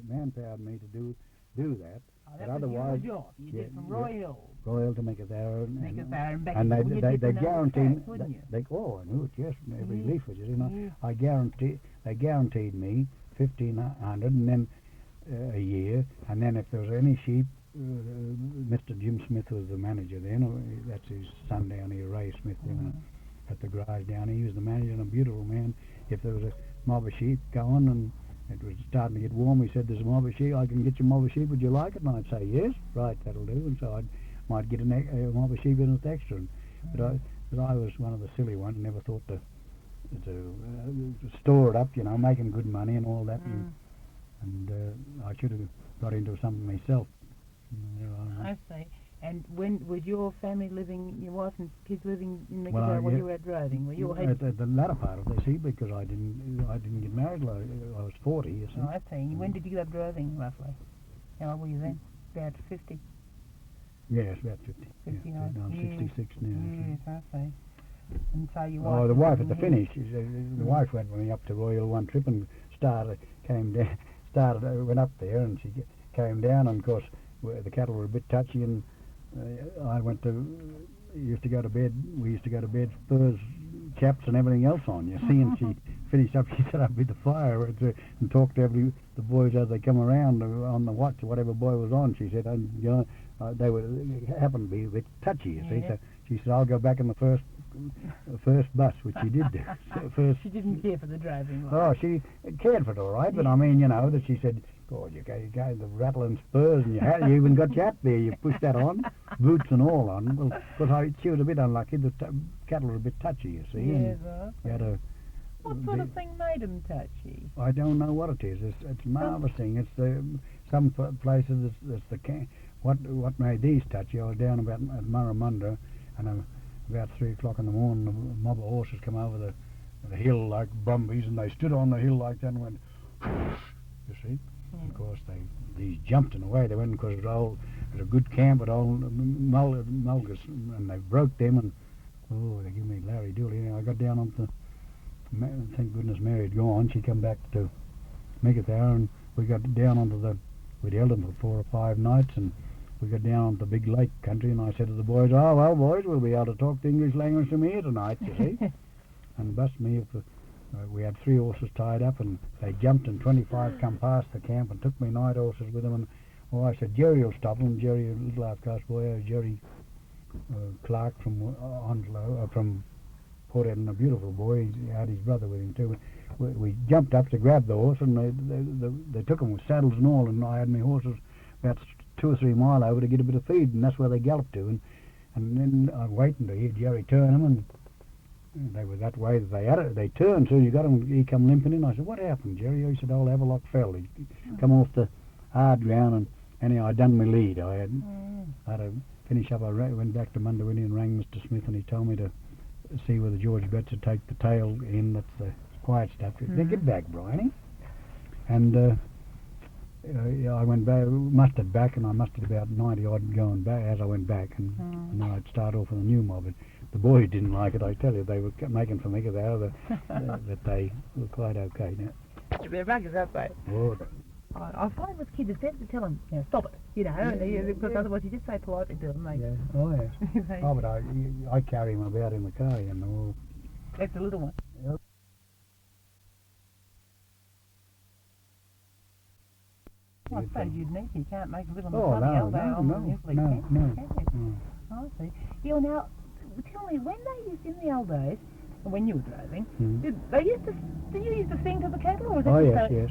manpowered me to do that. Oh, But that was otherwise, your job. You did from Royal. Royal to Meekatharra And back. and they guaranteed. guaranteed they oh I knew it, yes, every leaflet, you know. They guaranteed me 1,500 and then a year, and then if there was any sheep, Mr. Jim Smith was the manager then. That's his son down here, Ray Smith, down at the garage down here. He was the manager and a beautiful man. If there was a mob of sheep going and it was starting to get warm, he said, "There's a mob of sheep. I can get you a mob of sheep. Would you like it?" And I'd say, "Yes, right, that'll do." And so I might get a mob of sheep in with extra. But I was one of the silly ones. Never thought to store it up, you know, making good money and all that. And I should have got into something myself. I see. And when was your family living, your wife and kids living in Meekatharra when you were driving? Were you all at the latter part of this, because I didn't get married. I was 40, you see. Oh, I see. When did you give up driving, roughly? How old were you then? About 50? Yes, about 50. 59. Yeah, I'm 66 now. Yes, I see. And so your wife... Oh, the wife at the finish. The wife went with me up to Royal one trip and went up there, and she came down, and of course the cattle were a bit touchy, and I used to go to bed, spurs, chaps and everything else on, you see, and she finished up, she said I'd be the fire and talked to the boys as they come around on the watch, whatever boy was on. She said, they happened to be a bit touchy, you see, so she said, "I'll go back in the first bus," which she did do. She didn't care for the driving. Oh, she cared for it all right, but I mean, you know, that she said, "God, you go the rattling spurs, and you even got your hat there, you pushed that on, boots and all on." Well, because she was a bit unlucky, the cattle were a bit touchy, you see. Yes, you had what sort of thing made them touchy? I don't know what it is. It's a marvellous thing. It's some places it's what made these touchy. I was down about at Murramunda, and about 3 o'clock in the morning, a mob of horses come over the hill like brumbies, and they stood on the hill like that and went, you see. And of course, these jumped in the way they went, because it was a good camp at old Mulgus, and they broke them, and they gave me Larry Dooley. I got down onto, thank goodness Mary had gone. She come back to Meekatharra, and we got down onto we'd held them for 4 or 5 nights, and we got down onto the big lake country, and I said to the boys, "Oh, well, boys, we'll be able to talk the English language from here tonight, you see." And bust me if we had 3 horses tied up, and they jumped, and 25 come past the camp and took me night horses with them. And I said, "Jerry will stop them." Jerry, a little half-caste boy, Jerry Clark from Onslow, from Port Eden, a beautiful boy. He had his brother with him too. We jumped up to grab the horse, and they took them with saddles and all, and I had my horses about 2 or 3 mile over to get a bit of feed, and that's where they galloped to. And then I was waiting to hear Jerry turn them, and they were that way that they turned. Soon you got him, he come limping in. I said, "What happened, Jerry?" He said, "Old Havelock fell. He come off the hard ground, and anyhow I done my lead. I had to finish up. I went back to Mundawinni and rang Mr. Smith, and he told me to see whether George Betts would take the tail in. That's the quiet stuff. Then get back, Bryony." And I went back, mustered back, and I mustered about 90 odd going back as I went back, and then I'd start off with a new mob. And the boys didn't like it, I tell you. They were making for me that they were quite okay now. They're ruggers, aren't they? Oh. I find with kids, it's better to tell them, stop it, because otherwise you just say politely to them. Yeah. Oh, yes. Oh, but I carry them about in the car, you know. That's the little one. Yep. Well, I suppose you'd need to. You can't make a little no. I see. Yeah, now, tell me, when they used, in the old days, when you were driving, did you used to sing to the cattle, or was that yes.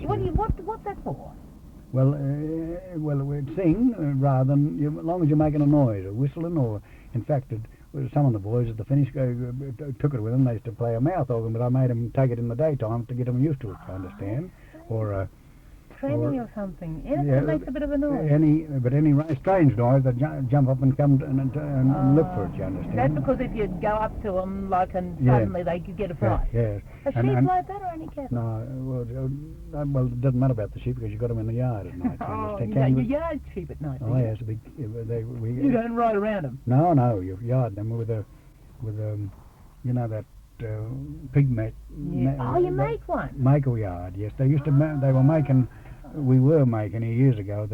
What's that for? Well, we'd sing rather than, as long as you're making a noise, or whistling, or, in fact, some of the boys at the finish took it with them. They used to play a mouth organ, but I made them take it in the daytime to get them used to it, I understand. Or training or something. Anything that makes a bit of a noise. Any strange noise, they jump up and come and look for it, you understand? That's because if you go up to them, and suddenly they could get a fright. Yes. A sheep like that, or any cattle? No, well, it doesn't matter about the sheep, because you've got them in the yard at night. Your yard sheep at night. Oh, yes. You don't ride around them? No, you yard them with that pig mat. You make one? Makel yard, yes. They used to. They were making we were making here years ago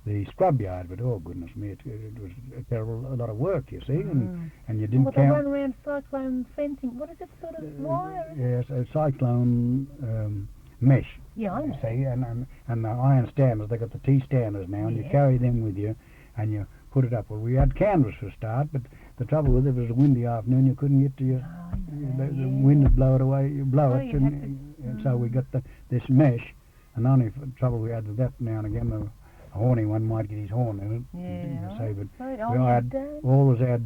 the scrub yard, but oh goodness me, it was a lot of work, you see, and you didn't Well, count. they run around cyclone fencing. What is it, sort of wire? Yes, a cyclone mesh. Yeah, I know. See, and the iron standers, they got the T standers now, and you Yeah. carry them with you, and you put it up. Well, we had canvas for a start, but the trouble with it was a windy afternoon, you couldn't get to your. Oh, I know, The yeah. wind would blow it away, you blow Oh, it, you'd have and so we got this mesh, and the only trouble we had with that now and again, a horny one might get his horn in it. Yeah. You say, but Right, we had done. always had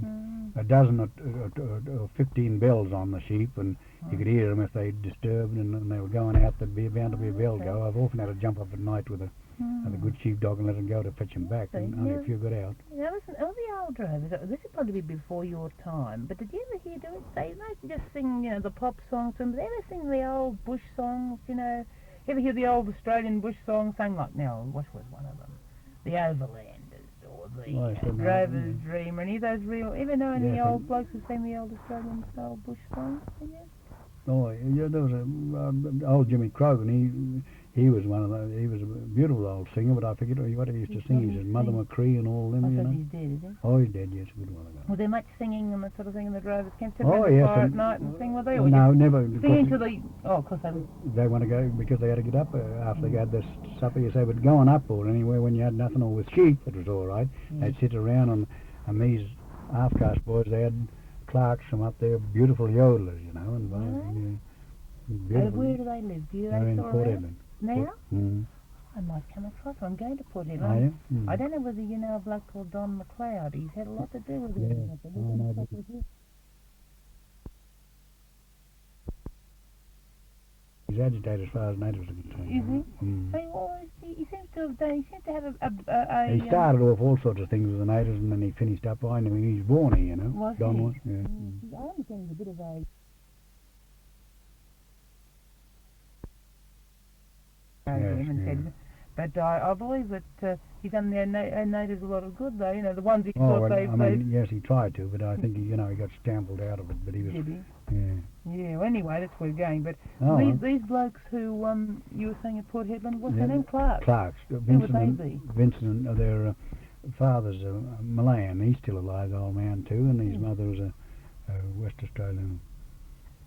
a dozen or 15 bells on the sheep, and you could hear them if they disturbed and they were going out. There'd be bound to be a bell go. I've often had to jump up at night with a good sheepdog and let them go to fetch them back, and only a few got out. Now listen, all the old drovers, this would probably be before your time, but did you ever hear they mostly just sing, the pop songs, and did they ever sing the old bush songs, ever hear the old Australian bush songs sung like, now, what was one of them? The Overlanders, or the Drover's Dream, or any of those ever know any old blokes who sing the old Australian style bush songs? Oh, yeah, there was old Jimmy Crogan. He was one of those. He was a beautiful old singer, but I forget what he used to sing. He said Mother McCree and all them. He's dead, is he? Oh, he's dead. Yes, a good while ago. Was there much singing and that sort of thing in the drovers camp? Oh, yes. At night and sing, were they? Or No, never. Singing to the. Oh, of course they want to go because they had to get up after they had this supper. You say, but going up or anywhere when you had nothing, or with sheep, it was all right. They'd sit around and these half-caste boys, they had clerks from up there, beautiful yodelers, and where do they live? Do you They're in Port Edmund. Now? Mm. I might come across them. I'm going to Port Are Edmund. you? Mm. I don't know whether you know a bloke called Don McLeod. He's had a lot to do with it. Yeah. Oh, no, but he's agitated as far as natives are concerned. Is he? Mm. So he seems to have done. He seems to have a He started off all sorts of things with the natives, and then he finished up. I knew he was born here, Was Don he? was. Yeah. Mm. I understand he's a bit of a. But I believe that he's done their natives a lot of good, though. The ones he thought yes, he tried to, but I think he got stampled out of it. But he was. Did he? Yeah. Yeah. Well, anyway, that's where we're going. But these blokes who you were saying at Port Hedland, what's their name? Clarks. Clarks. Who would they be? Vincent. Their father's a Malayan. He's still alive, the old man too, and his mother was a West Australian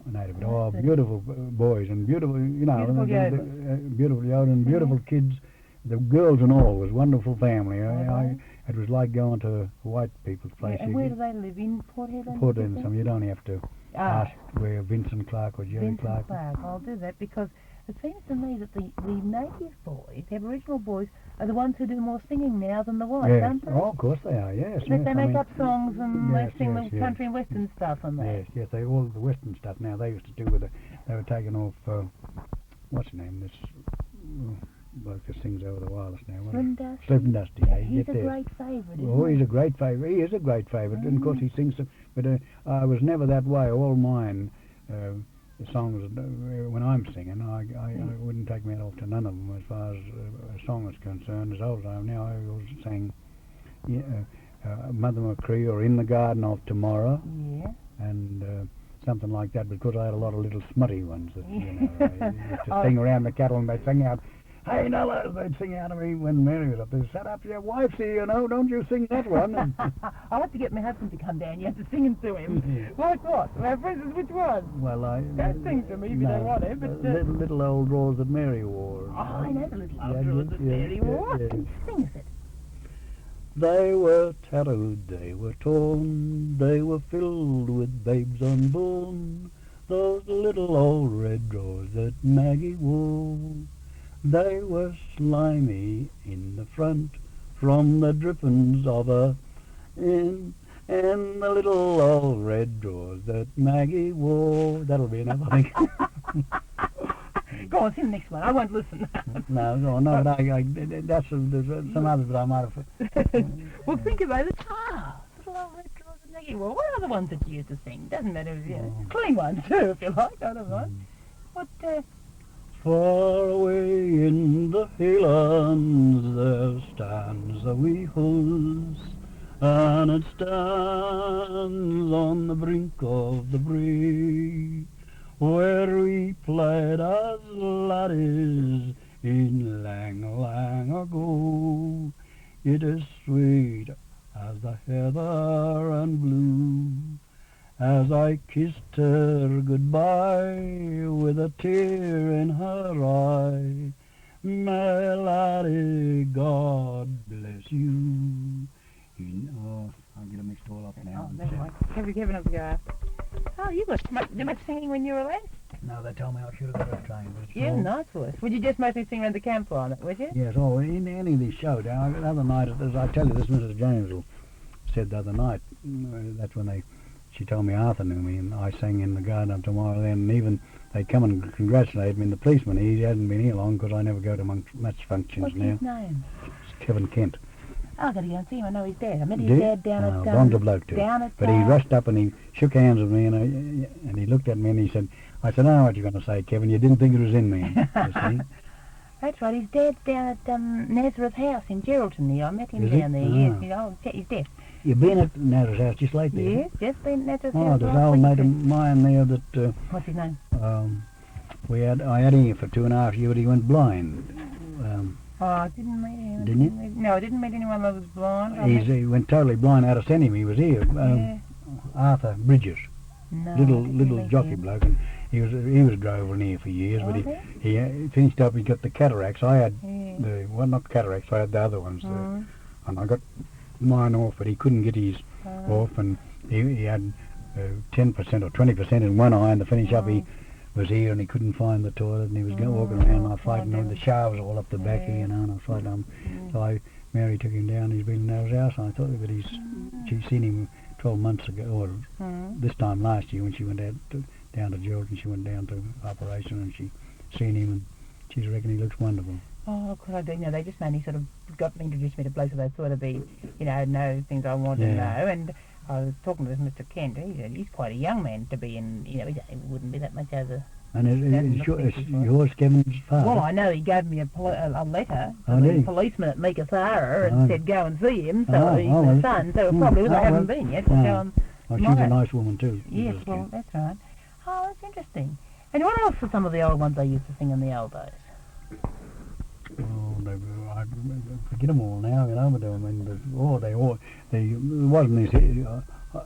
native. Oh, beautiful boys and beautiful, beautiful young and beautiful kids. The girls and all was wonderful family. It was like going to a white people's place. And where do they live? In Port Hedland? Port Hedland. You don't have to ask where Vincent Clark or Jerry Clark. I'll do that because it seems to me that the native boys, the Aboriginal boys, are the ones who do more singing now than the whites, aren't they? Oh, of course they are, yes. They make up songs and they sing the country and western stuff and that. Yes, all the western stuff now they used to do they were taking off, what's his name, this bloke that sings over the wireless now. Slim Dusty. He's a great favourite, he's a great favourite. He is a great favourite, and of course he sings them, but I was never that way. All mine, the songs, when I'm singing, I wouldn't take me off to none of them as far as a song is concerned. As old as I am now, I always sang Mother McCree or In the Garden of Tomorrow, and something like that, because I had a lot of little smutty ones that, I used to sing around the cattle, and they'd sing out, "Hey, Nulla," they'd sing out of me when Mary was up there. "Shut up, your wife's here, don't you sing that one." I'll have to get my husband to come down. You have to sing them to him. Like what? For instance, which one? Well, don't sing to me if you don't want to. But little old drawers that Mary wore. Oh, I know the little old drawers that Mary wore. Sing us it. They were tattooed, they were torn, they were filled with babes unborn. Those little old red drawers that Maggie wore. They were slimy in the front from the drippings of her in, and the little old red drawers that Maggie wore. That'll be enough, I think. Go on, sing the next one. I won't listen. No, go on. No, but there's some others that I might have. Well, think about it. Little old red drawers that Maggie wore. What are the ones that you used to sing? Doesn't matter, clean ones too, if you like. I don't mind. What? Far away in the highlands there stands a wee house, and it stands on the brink of the brae, where we played as laddies in lang, lang ago. It is sweet as the heather and blue, as I kissed her goodbye with a tear in her eye. My laddie, God bless you. I'll get them mixed all up now. Oh, never mind. Have you given us a go? Oh, you got much singing when you were a lad? No, they told me I should have got a train. But Yeah, nice voice. Would you just mostly sing around the campfire, would you? Yes, in any of these shows. The other night, as I tell you, this Mrs. James said the other night, that's when she told me Arthur knew me, and I sang in the garden up tomorrow then, and even they come and congratulate me, and the policeman, he hasn't been here long because I never go to much functions What's now. his name? It's Kevin Kent. Oh, I've got to go and see him. I know his dad. I met his dad down at... Blonde bloke too. Down at... But he rushed up and he shook hands with me, and he looked at me and he said, I said, I know what you're going to say, Kevin. You didn't think it was in me, you see. That's right. His dad's down at Nazareth House in Geraldton here. I met him Is down there. Ah. Yes, he's deaf. You've been at Nazareth House just lately? Yes, just been at Nazareth House. Oh, there's an old mate of mine there that... What's his name? I had him here for 2.5 years, but he went blind. I didn't meet him. Didn't you? No, I didn't meet anyone that was blind. He went totally blind out of send him. He was here. Yeah. Arthur Bridges, No, little jockey bloke, and he was droving here for years. Oh, but yeah? he finished up. He got the cataracts. I had not cataracts. I had the other ones, and I got mine off, but he couldn't get his off, and he had 10% or 20% in one eye, and to finish up he was here and he couldn't find the toilet, and he was walking around, and I fighting him, the showers all up the back here, you know, and I fighting him. So Mary took him down. He's been in our house, and I thought, but she's seen him 12 months ago, or this time last year when she went down to Geraldton. She went down to operation, and she seen him, and she reckon he looks wonderful. Oh, could I do? No, they just mainly sort of introduced me to places they thought would be, know things I wanted to know, and I was talking to this Mr. Kent. He said he's quite a young man to be in, he wouldn't be that much over. And it's yours, Kevin's father? Well, I know he gave me a letter to the policeman at Meekasara and said go and see him, so he's my son, so it probably was, I haven't been yet, but go and... Well, she's a nice woman too. Yes, well, that's right. Oh, that's interesting. And what else are some of the old ones they used to sing in the old days? Oh, I forget them all now, but I mean, there wasn't this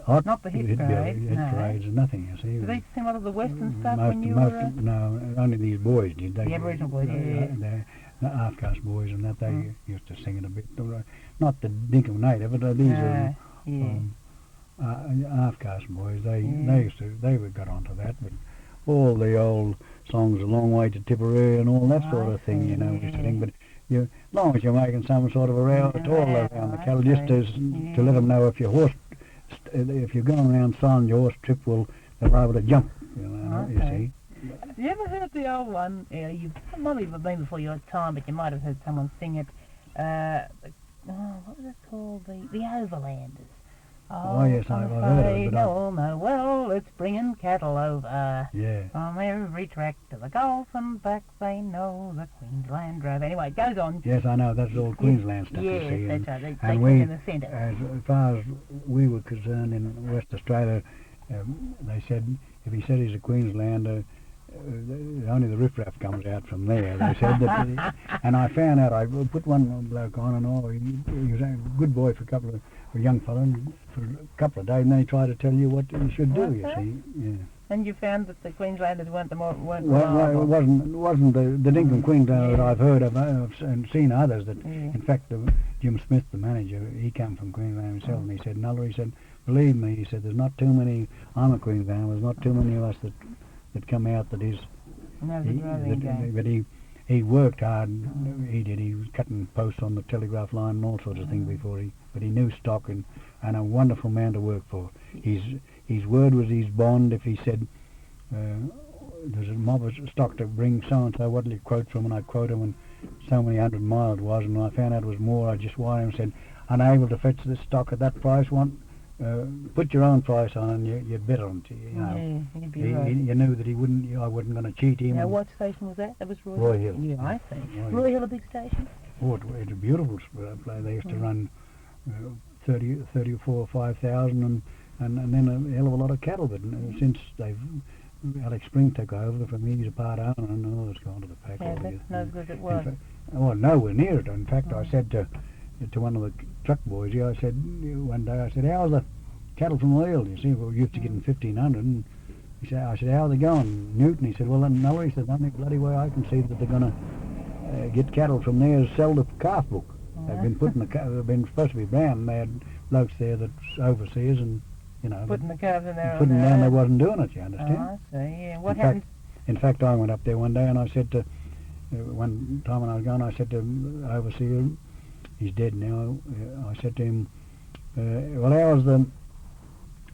hot... Not the hit parades and nothing, you see. Did they sing a lot of the Western stuff when you were... No, only these boys did. The Aboriginal boys, the half-caste boys and that, they used to sing it a bit. Not the Dinkum native, but these are half-caste boys. They got onto that, but all the old songs, A Long Way to Tipperary and all that sort of thing, used to sing. But as long as you're making some sort of a row at all around the cattle, just to let them know if your horse, if you're going around silent, your horse trip they'll be able to jump, you see. Have you ever heard the old one? You've might have been before your time, but you might have heard someone sing it. What was it called? The Overlanders. Oh yes, I've heard of it. No, well, it's bringing cattle over. Yeah. From every track to the Gulf and back, they know the Queensland Drove. Anyway, it goes on. Yes, I know, that's all Queensland stuff, you see. Yes, that's right. And we, in the centre. As far as we were concerned in West Australia, they said, if he said he's a Queenslander, only the riffraff comes out from there. They said that, and I found out. I put one bloke on, and he was a good boy for a young fellow, and for a couple of days, and they try to tell you what you should do. You see, yeah. And you found that the Queenslanders weren't well, it wasn't the Dinkum Queenslander that I've heard of and seen others. That in fact, Jim Smith, the manager, he came from Queensland himself, and he said, Nulla, he said, believe me, he said, there's not too many. I'm a Queenslander. There's not too many of us that come out that is. But he worked hard. He did. He was cutting posts on the telegraph line and all sorts of things before but he knew stock and a wonderful man to work for. His word was his bond. If he said there's a mob of stock to bring so and so, what'll you quote from? And I quote him, and so many 100 miles it was, and when I found out it was more, I just wired him and said, unable to fetch this stock at that price, put your own price on, and you'd bet on it. He'd be right. You knew that I wasn't going to cheat him. Now, what station was that? That was Roy Hill. Yeah, I see. Roy Hill, a big station? Oh, it's a beautiful place. They used to run 34 or 5,000 and then a hell of a lot of cattle. But since they've Alex Spring took over from me. He's a part owner, and oh, it's gone to the pack Has it? altogether. Not as good as it was. Well, nowhere near it. In fact, I said to one of the truck boys here, I said one day, I said, how's the cattle from Lille? You see, we used to get in 1,500, and I said, how are they going, Newton? He said, well, no, he said, the only bloody way I can see that they're going to get cattle from there is sell the calf book. They've been putting they've been supposed to be brown. They had blokes there that's overseas, and you know, putting the calves in there. Putting them down, they wasn't doing it. You understand? Oh, I see. Yeah. What happened? In fact, I went up there one day and I said to one time when I was gone, I said to overseer, he's dead now. I said to him, well,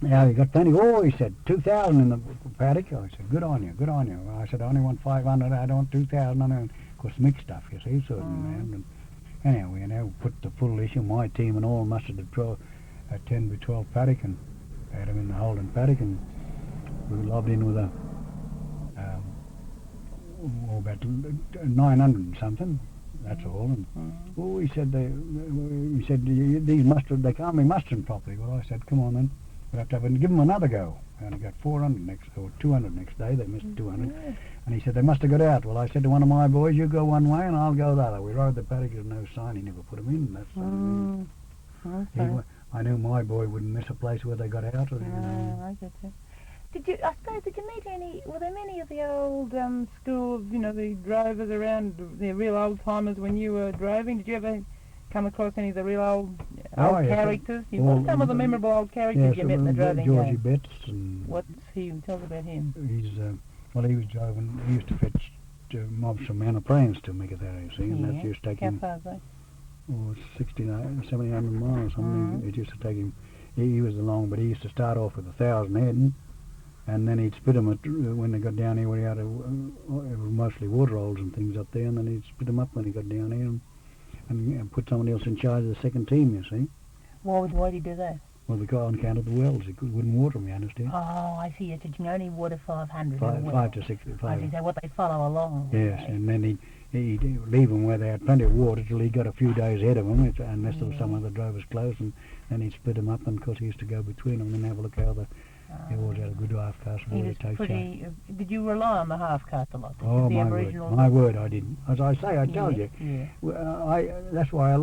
how you got plenty? Oh, he said 2,000 in the paddock. I said, good on you, good on you. I said, I only want 500. I don't want 2,000. I know, of course, mixed stuff. You see, certain man. And anyhow, we put the full issue. My team and all mustered a 10 by 12 paddock and had them in the holding paddock, and we lobbed in with about 900 and something. That's all. And he said these mustard, they can't be mustering properly. Well, I said, come on then, we'll have to give them another go. And I got 400 or 200 next day. They missed 200. And he said they must have got out. Well, I said to one of my boys, you go one way and I'll go the other. We rode the paddock. There's no sign. He never put them in. That's okay. I knew my boy wouldn't miss a place where they got out. Or, you know. I get you. Did you meet any, were there many of the old school, the drovers around, the real old timers when you were droving? Did you ever come across any of the real old characters? What's some of the memorable old characters you met in the droving Georgie game? Betts. And what's he? Tell us about him. He was driving, he used to fetch mobs from Mount Plains to make it there, you see, and that used to take him... How far is that? 1,700 miles or something. It used to take him, he was along, but he used to start off with 1,000 head, and then he'd spit them when they got down here where he had mostly water holes and things up there, and then he'd spit them up when he got down here and put someone else in charge of the second team, you see. Why'd he do that? Well, because on account of the wells, he wouldn't water them, you understand? Oh, I see. You can only water 500 5 to 6. I see. So what they follow along. Yes, and then he'd leave them where they had plenty of water till he got a few days ahead of them, unless there was some other drovers close, and then he'd split them up, and of course he used to go between them and have a look how he always had a good half cast before he takes out. Did you rely on the half cast a lot? Oh, my word, I didn't. As I say, I told you. Yeah. That's why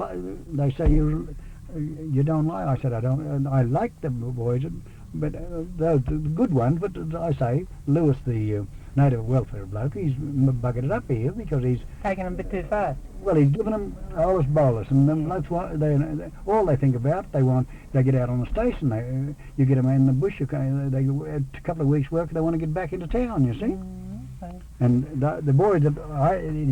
they say you don't lie. I said I don't. I like the boys, but the good ones. But as I say, Lewis, the native welfare bloke, he's buggered it up here because he's taking them a bit too fast. Well, he's given them holus bolus, and them blokes all they think about. They get out on the station. You get them in the bush. A couple of weeks' work. They want to get back into town. You see. Okay. And the boys you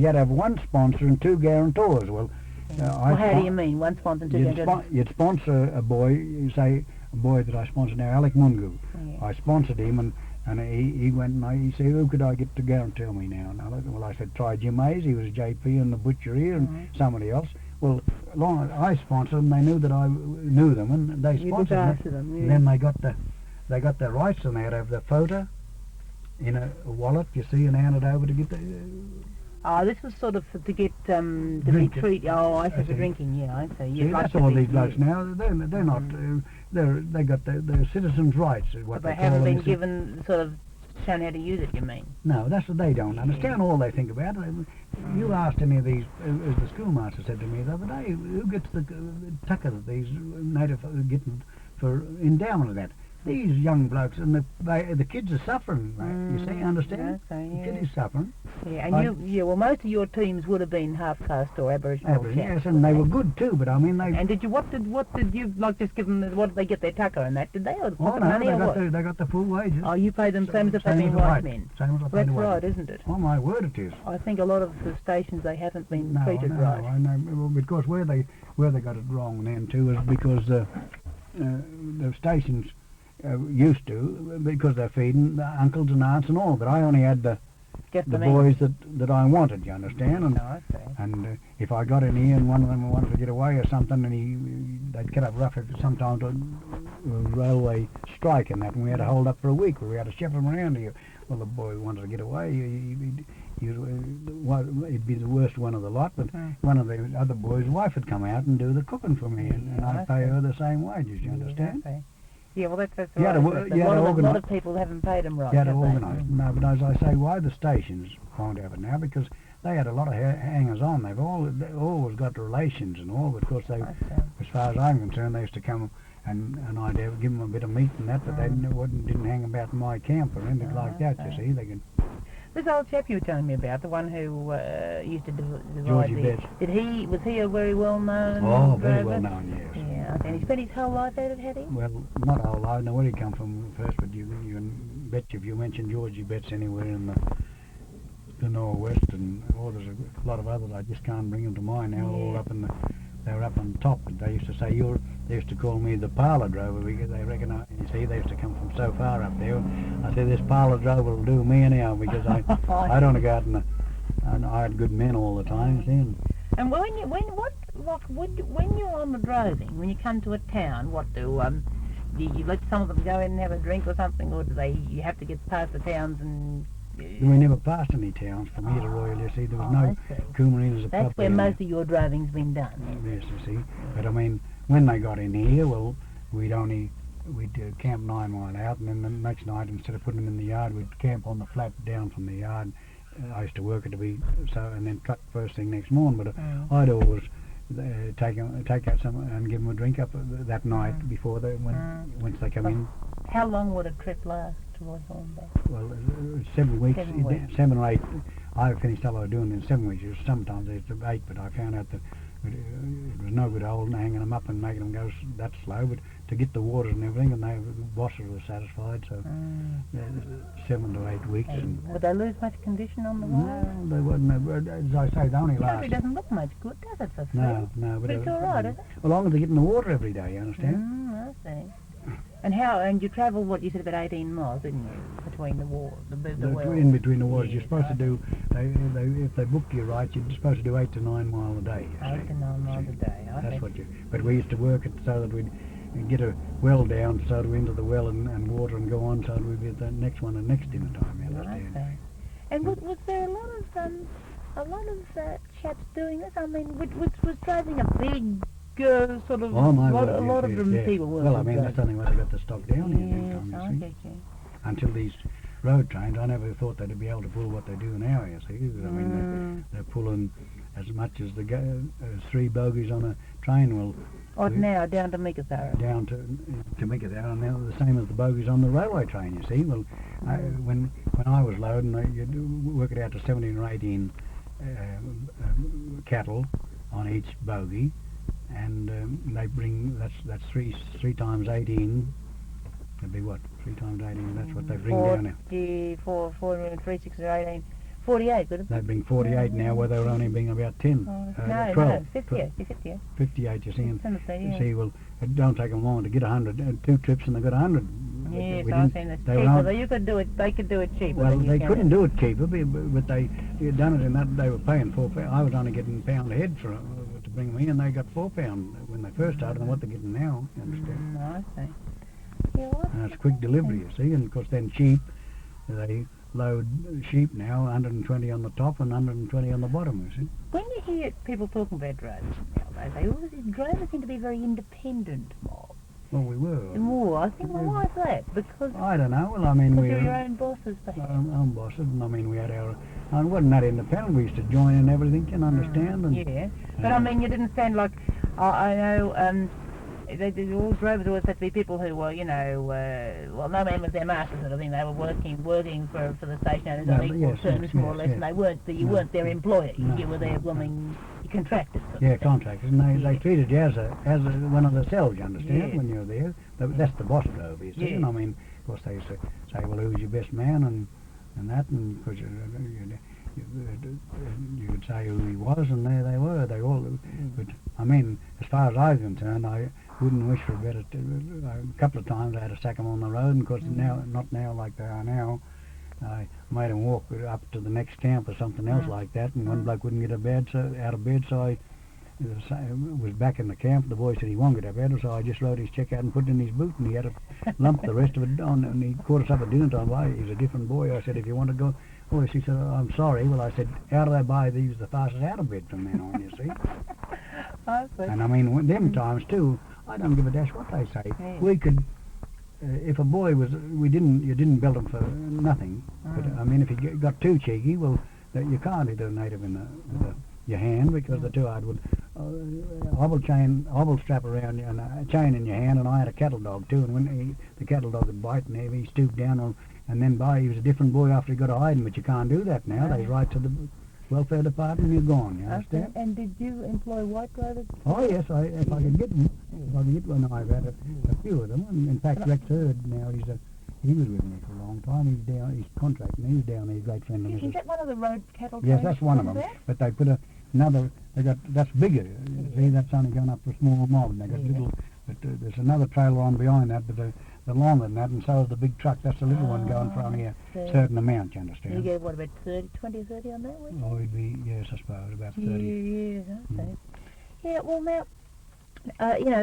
had to have one sponsor and 2 guarantors. Well, how do you mean one sponsor and 2 guarantors? You'd sponsor a boy. You say a boy that I sponsor now, Alec Mungu. Yeah. I sponsored him, and he went and he said, who could I get to guarantee me now? Well, I said, try Jim Hayes. He was a JP in the butcher here, and somebody else. Well, long as I sponsored them, they knew that I knew them, and they sponsored them. Yeah. And then they got the rights, and they had to have the photo in a wallet, you see, and hand it over to get the... Oh, this was sort of to get to be treated. Oh, I see, for drinking. Yeah, I see. See, that's all these blokes now. They're not. They got their citizens' rights. But they haven't been given sort of shown how to use it. You mean? No, that's what they don't understand. All they think about. You asked any of these, as the schoolmaster said to me the other day, who gets the tucker that these native are getting for endowment of that? These young blokes and the kids are suffering, mate. You see, understand? Okay, yeah. The kid is suffering. Yeah, and well, most of your teams would have been half caste or Aboriginal. Yes, and they were good too. But I mean, they. And what did you just give them? What did they get their tucker and that? Did they or money or what? They got the full wages. Oh, you paid them same as if they'd been white men. Same as if That's right, isn't it? Oh my word, it is. I think a lot of the stations they haven't been treated right. I know. Well, because where they got it wrong then too is because the stations. Used to, because they're feeding the uncles and aunts and all, but I only had the boys that I wanted, you understand? And if I got in here and one of them wanted to get away or something, and they'd get up rough sometimes a railway strike and that, and we had to hold up for a week, we had to ship them around here. Well, the boy wanted to get away, he'd be the worst one of the lot, but one of the other boys' wife would come out and do the cooking for me, and I'd pay her the same wages, you understand? Yeah, well, that's You had to right. wo- But you had to a lot organise- of people haven't paid them right, You had to have they? organise. No, but as I say, why the stations won't have it now? Because they had a lot of hangers on. They always got relations and all. But of course, I see. as far as I'm concerned, they used to come and I'd give them a bit of meat and that, but they didn't hang about my camp or anything like that. You see, they could. This old chap you were telling me about, the one who used to divide Georgie the... Betts. Was he a very well-known Oh, very drover? well known, yes. Yeah, and he spent his whole life out of had he? Well, not all. I don't know where he come from first, but you can bet if you mention Georgie Betts anywhere in the northwest, and there's a lot of others. I just can't bring them to mind now. All up in they were up on top. And they used to say they used to call me the parlour drover because they reckon you see they used to come from so far up there. I said this parlour drover will do me anyhow because I don't go out and I had good men all the time. See, and when you're on the droving, when you come to a town, what do you let some of them go in and have a drink or something, or you have to get past the towns and? We never passed any towns from here to Royal. You see, there was no Coomerinas or That's where most of your droving's been done. Yes, you see. But I mean, when they got in here, well, we'd camp 9 mile out, and then the next night, instead of putting them in the yard, we'd camp on the flat down from the yard. I used to work it to be so, and then truck first thing next morning. But I'd always take out some and give them a drink up that night before once they come in. How long would a trip last towards Hornbeck? Well, 7 weeks, 7 or 8. I finished up what I was doing in 7 weeks. Sometimes it's 8, but I found out that it was no good hanging them up and making them go that slow. But to get the waters and everything, and the bosses were satisfied, so 7 to 8 weeks. And would they lose much condition on the way? No, they wouldn't. As I say, they only The last. country doesn't look much good, does it, for free? No, but it's all right, is it? As long as they get in the water every day, you understand? I see. And you travel, what you said, about 18 miles, didn't you, between the wells? In between the waters, you're supposed to do. If they book you right, you're supposed to do 8 to 9 miles a day. 8 to 9 miles a day. That's what you. But we used to work it so that we'd get a well down, so that we into the well and water and go on, so that we'd be at the next one and next dinner time. You understand? And was there a lot of chaps doing this? I mean, was driving a big sort of a lot of them people were. Well, I mean that's only why they got the stock down here. I get you. Until these road trains, I never thought they'd be able to pull what they do now. You see, I mean they're pulling as much as 3 bogies on a train. Well, now down to Meekatharra. Down to Meekatharra, and now the same as the bogies on the railway train. You see, well, when I was loading, you'd work it out to 17 or 18 cattle on each bogie. And they bring that's 3 times 18. That'd be what 3 times 18. That's what they bring down now. 4, 3, 6, 18, 48. Would it be? They bring 48 now, where they were only being about 10. 12. No, 58. 58. 58. You see, you see, well, it don't take them long to get 100. 2 trips and they got 100. Yes, I've seen it's cheaper. You could do it. They could do it cheaper. Well, they couldn't do it cheaper, but they had done it in that they were paying £4. I was only getting £1 a head for to bring them in. They got £4 when they first started, and what they're getting now. You understand? I see. Yeah, and it's quick delivery, you see, and of course then sheep. They load sheep now, 120 on the top and 120 on the bottom. You see. When you hear people talking about drovers nowadays, drovers seem to be a very independent mob. Well, we were. More, I think. Well, why is that? Because I don't know. Well, I mean, we were your own bosses, perhaps. Own bosses, and I mean, we had our. I wasn't that independent. We used to join in everything. Can understand? And, yeah, but I mean, you didn't stand like I know. All drovers always had to be people who were, well, no man was their master sort of thing. They were working for the station owners on equal terms, more or less, and they weren't you weren't their employer. You were their blooming contractors. Contractors, and they treated you as one of themselves. You understand? When you're there, that's the boss drover, you see. And I mean, of course, they used to say, well, who's your best man, and that, and of course, you would say who he was, and there they were. They all. But I mean, as far as I was concerned, I wouldn't wish for a better. A couple of times I had to sack them on the road, and of course not now like they are now. I made them walk up to the next camp or something else like that, and one bloke wouldn't get out of bed, so I was back in the camp. The boy said he won't get out of bed, so I just wrote his check out and put it in his boot, and he had to lump the rest of it on, and he caught us up at dinner time. Why, he's a different boy. I said, if you want to go, she said, I'm sorry. Well, I said, how do they buy these the fastest out of bed from then on, you see? And I mean, them times too, I don't give a dash what they say. We could if a boy was, you didn't belt him for nothing. But I mean, if he got too cheeky, well, you can't hit a native in your hand because the two hard would hobble strap around you and a chain in your hand. And I had a cattle dog too, and when the cattle dog would bite, and he stooped down and then he was a different boy after he got a hiding. But you can't do that now. They right to the welfare department and you're gone. You understand? Okay. And did you employ white drovers? Oh yes, if I could get them, I've had a few of them. And in fact, Rex Hurd now he was with me for a long time. He's contracting. He's down there, great friend of mine. Is that one of the road cattle? Yes, that's one of them. But they put another. That's bigger. See, that's only going up for a small mob. And they got little. But there's another trailer on behind that, but they're longer than that, and so is the big truck. That's the little one going for only a certain amount. You understand? You gave what, about 30 on that one? Oh, it'd be, yes, I suppose about 30. Yes, okay. Yeah, well now,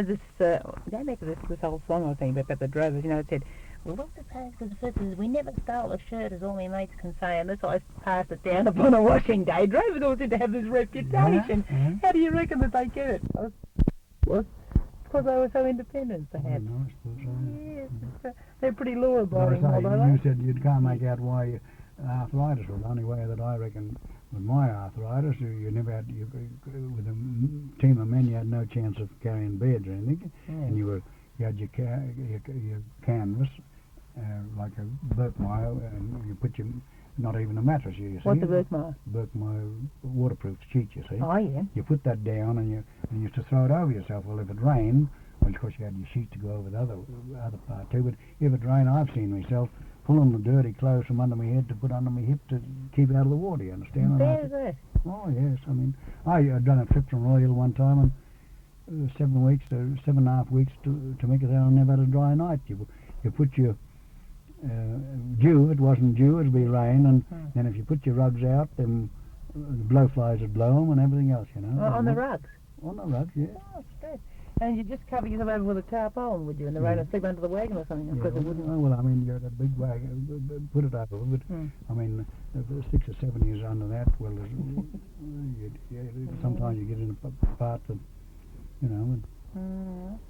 this going back to this whole song I was saying about the drovers. It said, well, what's the past? Because the first is, we never stole a shirt, as all my mates can say, and that's why I passed it down upon a washing day. Drovers always seem to have this reputation. Yeah. How do you reckon that they get it? What? Because they were so independent, perhaps. No, I suppose so. Yes, they're pretty law-abiding, although you said you can't make out why arthritis was the only way that I reckon with my arthritis. You never had, with a team of men, you had no chance of carrying beds or anything, and you had your canvas like a Berkmeyer, and you put not even a mattress here, you see. What's a Berkmeyer? Berkmeyer waterproof sheet, you see. Oh, yeah. You put that down and you used to throw it over yourself. Well, if it rained, well, of course you had your sheet to go over the other part too, but if it rained, I've seen myself pulling the dirty clothes from under my head to put under my hip to keep out of the water, you understand? There's that. Oh, yes. I mean, I'd done a trip from Royal one time, and 7.5 weeks to make it out. I never had a dry night. You put your dew, it wasn't dew, it'd be rain, and then if you put your rugs out, then the blowflies would blow them and everything else, On the rugs? On the rugs, yeah. Oh, good. And you just cover yourself over with a tarpaulin, would you, in the rain, and sleep under the wagon or something? Of course it wouldn't. Well, I mean, you had a big wagon, put it over, but I mean, 6 or 7 years under that, well, sometimes you get in parts that, I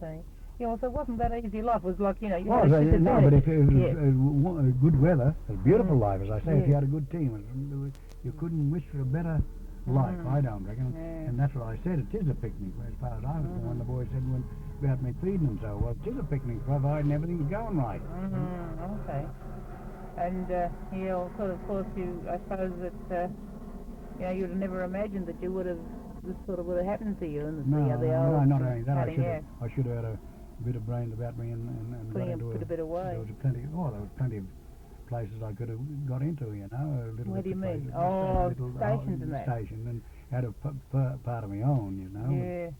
see. Yeah, well, so it wasn't that easy life. It was like, you had no, but if it was good weather, a beautiful life, as I say, if you had a good team, you couldn't wish for a better life, I don't reckon. And that's what I said, it is a picnic, as far as I was concerned. The boy said about me feeding and so, well, it is a picnic, providing everything's going right. Okay. And, of course, I suppose that, you'd have never imagined that you would have, this sort of would have happened to you. And No, not only that, I should have had a bit of brains about me and got into put a bit away. There was plenty of places I could have got into, a little. What do you mean? Places, Stations and that. Station, and had a part of my own, Yeah.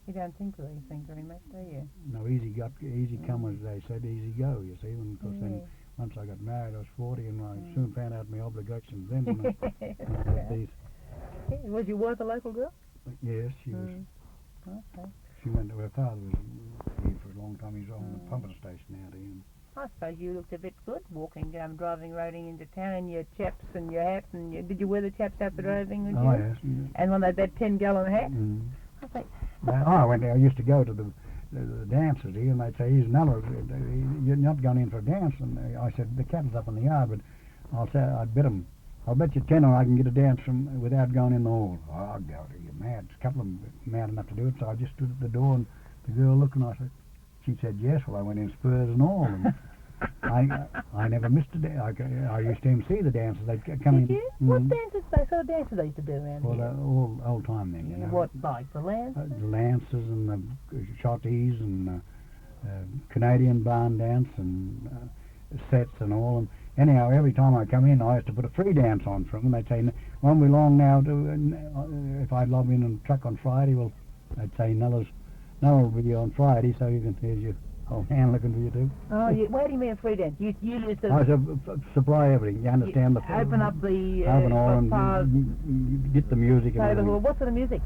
You don't think of these things very much, do you? No, easy come, as they said, easy go, you see. And of course, then once I got married, I was 40, and I soon found out my obligations then. Was your wife a local girl? Yes, she was. Okay. She went to her father was here for a long time. He's on the pumping station out here. I suppose you looked a bit good walking, driving, riding into town in your chaps and your hat. And did you wear the chaps out for driving? Oh, yes. And one of that 10-gallon hat? I used to go to the dances here, and they'd say, here's Nulla, you're not going in for a dance. And I said, the cattle's up in the yard, but I'd bet them. I'll bet you 10 I can get a dance without going in the hall. Oh, I'll go to you, mad. A couple of them mad enough to do it, so I just stood at the door, and the girl looked, and she said yes. Well, I went in spurs and all, and I never missed a dance. I used to MC the dances. They'd come in. Did you? What dances? Sort of dances they used to do around here? Well, all old time then, What, like the Lancers? The Lancers and the Shotties and Canadian barn dance and sets and all. And anyhow, every time I come in, I used to put a free dance on for them, and they'd say, won't be long now if I'd lob in and truck on Friday, well, they'd say, Nulla will be on Friday, so you can, here's your old hand looking for you too. Oh, where do you mean a free dance? You just... I supply everything, you understand? Open up the... open all, and you get the music. What sort of music?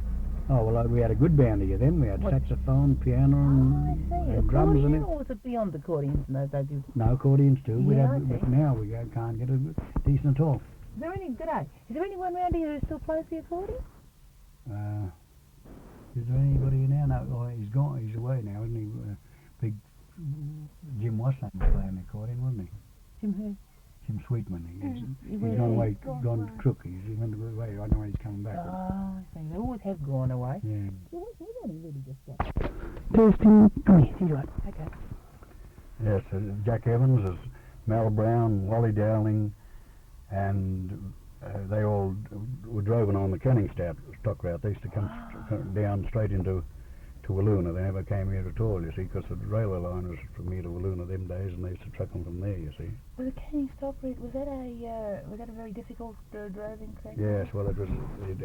Oh, well, we had a good band here then. We had saxophone, piano, and drums. Accordion, or was it beyond accordions in those days? No, accordions too. But now we can't get a decent at all. Is there anyone around here who still plays the accordion? Is there anybody here now? No, he's gone. He's away now, isn't he? Big Jim Wasson was playing the accordion, wasn't he? Jim who? Jim Sweetman. He's went gone away, gone gone away. crook. He went away. I don't know when he's coming back. Oh, I see. They always have gone away. Yeah. Well, we've only really just got Thurston. Oh, yes, you're right. Okay. Yes, Jack Evans, there's Mel Brown, Wally Dowling, and they all were driven on the Canning stock route. They used to come down straight into Wiluna. They never came here at all, you see, because the railway line was from here to Wiluna them days, and they used to truck them from there, you see. Was the Canning stock route, was that a very difficult driving track? Yes, well, it was.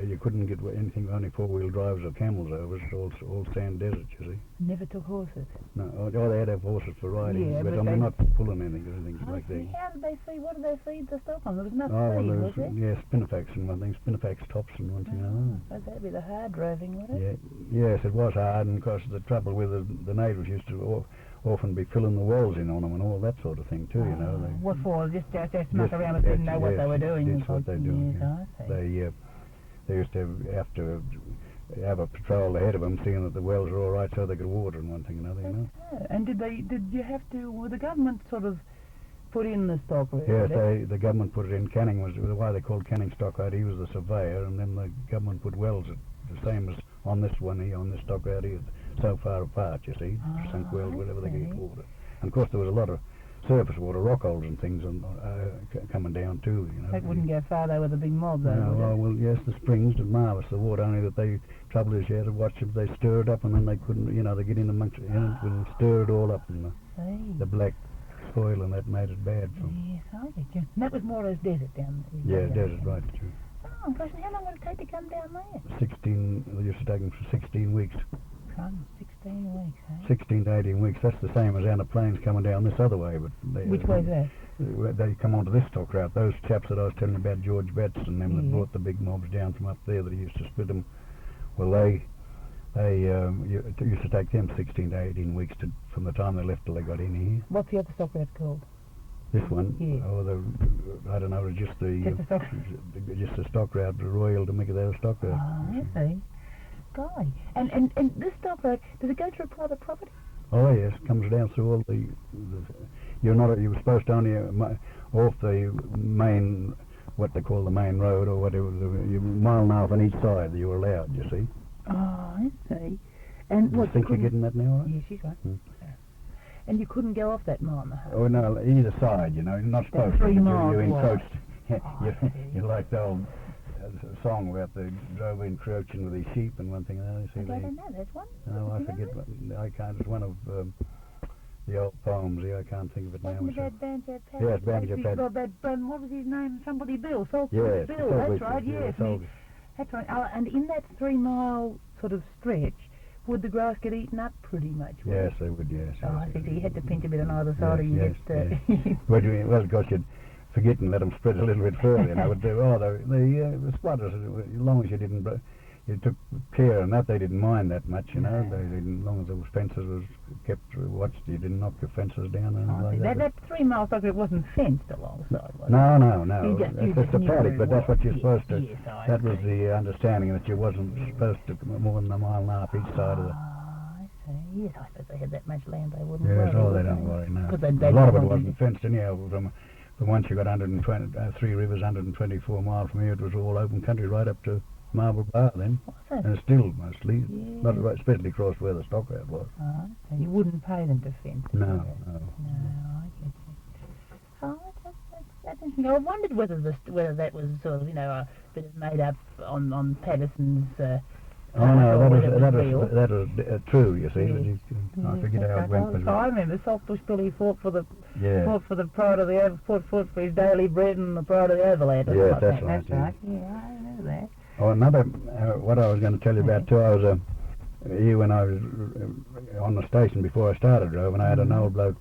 You couldn't get anything, only four-wheel drives or camels over. It was all sand desert, you see. Never took horses. No, they had to have horses for riding, Yeah, but but I they- mean, not pulling anything I like see. that. How did they feed? What did they feed the stock on? There was enough Oh, well, feed, there was was, there? yeah, Spinifex and one thing, Spinifex Thomson, one thing another. Oh, that'd be the hard driving, would it? Yeah, yes, it was hard, and of course the trouble with the natives used to often be filling the wells in on them and all that sort of thing too, you know. They, What for? Just muck around and didn't know what they were doing. That's what they're doing. Yes, I see. They used to have to have a patrol ahead of them, seeing that the wells were all right, so they could water and one thing and another, you know. Oh, and did you have to? Well, the government sort of put in the stock route? Yes, did it? the government put it in. Canning was why they called Canning stock route. He was the surveyor, and then the government put wells the same as on this one here, on this stock route here, so far apart, you see, sunk wells wherever they get water. And of course there was a lot of surface water, rock holes and things coming down too, you know. That wouldn't go far though with a big mob though, No, would it? well, yes, the springs did marvellous, the water, only that they, trouble is you had to watch them, they stir it up and then they couldn't, you know, they get in amongst it and stir it all up and the black soil and that made it bad for them. Yes, I get you. And that was more or less desert down there. Yeah, desert, right, true. Oh, gosh, and how long would it take to come down there? They used to take them for 16 weeks. Come, 16 weeks, eh? 16 to 18 weeks, that's the same as down the plains coming down this other way. But Which way's that? They come onto this stock route. Those chaps that I was telling you about, George Betts and them that Yeah. brought the big mobs down from up there that he used to split them, well, they it used to take them 16 to 18 weeks from the time they left till they got in here. What's the other stock route called? This one, Yeah. I don't know, it was just Just the stock route, the Royal to make it out of stock route. Oh, I see. Golly. And this stock road, does it go through private property? Oh yes, comes down through all the you were supposed to only off the main, what they call the main road or whatever, you're a mile and a half on each side that you were allowed, you see. Oh, I see. And You what? think you're getting that now, right? Yes, she's right. Hmm. And you couldn't go off that mile and a half. Oh no, either side, you know, you're not supposed to. 3 You miles encroached. wide. You like the old song about the drover encroaching with his sheep and one thing and another. See, I don't know, there's one. no, I Do you forget. know I can't. It's one of the old poems here. I can't think of it now. Wasn't myself. about Banjo Pat? Yes, Banjo Pat. Well, what was his name? Somebody Bill. Saltbush Yes, Bill. Saltbush, That's right. yeah, Yes. Saltbush. That's right. Oh, and in that 3 mile sort of stretch, would the grass get eaten up pretty much? would Yes, it? they would. Yes. Oh, I yes, see. So yes. you had to pinch a bit on either side, or you Yes, just. Well, of course, you'd forget and let them spread a little bit further. You know, but the squatters, as long as you didn't, you took care and that they didn't mind that much. You know, No. they didn't, as long as the fences was kept watched, you didn't knock your fences down and Oh, like see, that. that 3 mile stockade wasn't fenced alongside, was it? No. You That's just a knew paddock, where but it that's what was. you're supposed to. Yes, I That was see. the understanding, that you wasn't supposed to come more than a mile and a half each side of the. I see. Yes, I suppose they had that much land, they wouldn't Yes, worry. oh, they would don't worry, no. 'Cause they A lot of it don't want wasn't fenced anyhow. From once you got 3 rivers, 124 miles from here, it was all open country right up to Marble Bar then, What's that? and still mostly, Yeah. not especially across where the stock route was. Oh, so you wouldn't pay them to fence it, No, would you? no. No, I get you. Oh, that's interesting. I wondered whether that was sort of, a bit of made up on Patterson's. Oh no, or whether it was real. that was true. You see, but Yes. I forget That's how it right. went. So I remember Saltbush Billy fought for the Yeah, pride of the fought for his daily bread and the pride of the overland. or Yes, something that's like right, that. That's right. Yeah, I know that. Oh, another, what I was going to tell you about too, I was here when I was on the station before I started driving. I had an old bloke,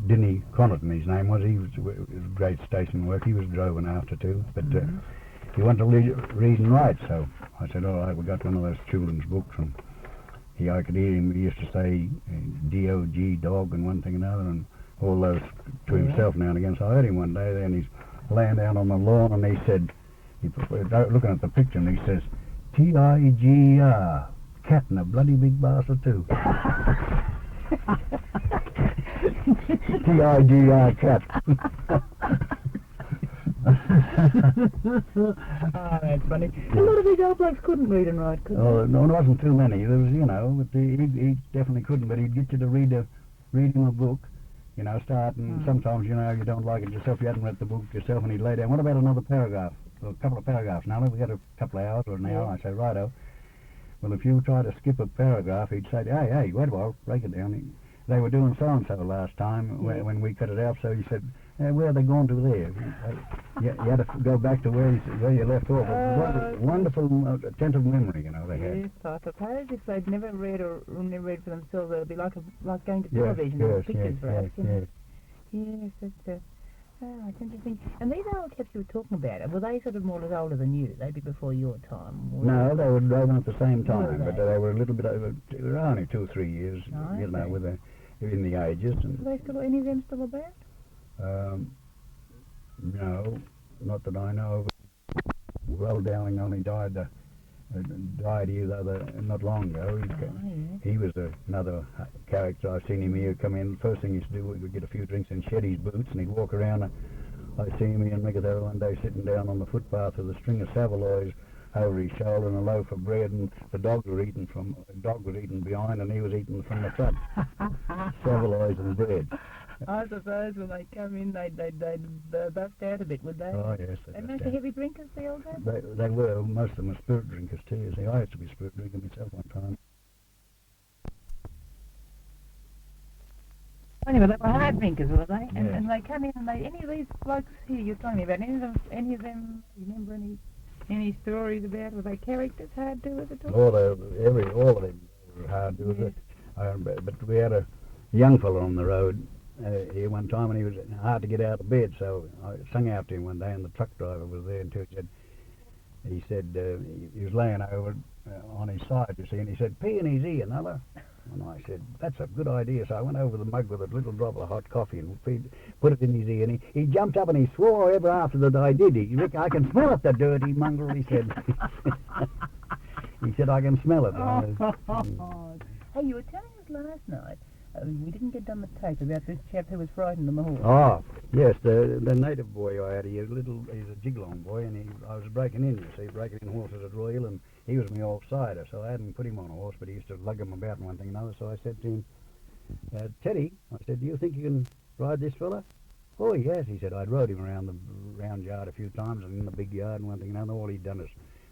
Dinny Connaughton his name was. He was great station work. He was driving after too, but he wanted to read and write. So I said, all right, we got one of those children's books, and I could hear him. He used to say D-O-G, dog, and one thing and another, and all those to himself now and again. So I heard him one day, then he's laying down on the lawn, and he said, looking at the picture, and he says, T-I-G-R, cat and a bloody big bastard too. T-I-G-R, cat. Oh, that's funny. A lot of these old blokes couldn't read and write, could Oh, they? no, there wasn't too many. There was, but he definitely couldn't, but he'd get you to read him a book, starting, sometimes, you don't like it yourself, you hadn't read the book yourself, and he'd lay down, what about another paragraph? Or a couple of paragraphs. Now, we got a couple of hours or an hour. I say, righto. Well, if you try to skip a paragraph, he'd say, hey, wait a while, break it down. They were doing so-and-so last time when we cut it out, so he said, where are they going to there? You had to go back to where you left off. Wonderful, attentive memory, they had. Yes, I suppose if they'd never read for themselves, it'd be like going to Yes, television or yes, pictures, perhaps. yes. Yes, that's it's interesting. And these old cats you were talking about, were they sort of more or less older than you? They'd be before your time? No, they were driving at the same time, Were but they? they were a little bit over, only 2 or 3 years, in the ages. And, Are they still, any of them still about? no, not that I know of. Well, Dowling only died here not long ago. He was another character. I've seen him here come in. First thing he used to do was get a few drinks and shed his boots, and he'd walk around. I see him in Megadera one day sitting down on the footpath with a string of Savaloys over his shoulder and a loaf of bread, and the dog was eating behind, and he was eating from the front. Savaloys and bread. I suppose when they come in, they'd bust out a bit, would they? Oh, yes. They must be heavy drinkers, the old guys? They were. Most of them were spirit drinkers, too. You see, I used to be a spirit drinker myself one time. Anyway, they were hard drinkers, were they? Yes. And they come in and any of these blokes here you're telling me about, any of them, you remember any stories about, were they characters, hard doers at all? All of them were hard doers. But we had a young fellow on the road here one time, and he was hard to get out of bed, so I sung out to him one day, and the truck driver was there until he said he was laying over on his side, you see, and he said, pee in his ear, Nulla. And I said, that's a good idea. So I went over the mug with a little drop of hot coffee and put it in his ear, and he jumped up and he swore ever after that I did. I can smell it, the dirty mongrel, he said. He said, I can smell it. Hey, you were telling us last night, we didn't get done the tape about this chap who was frightened on the horse. Oh, yes, the native boy I had, he's a jiglong boy, and I was breaking in, you see, breaking in horses at Royal, and he was my old sider, so I hadn't put him on a horse, but he used to lug him about and one thing and another, so I said to him, Teddy, I said, do you think you can ride this fella? Oh, yes, he said. I'd rode him around the round yard a few times and in the big yard and one thing and another. All he'd done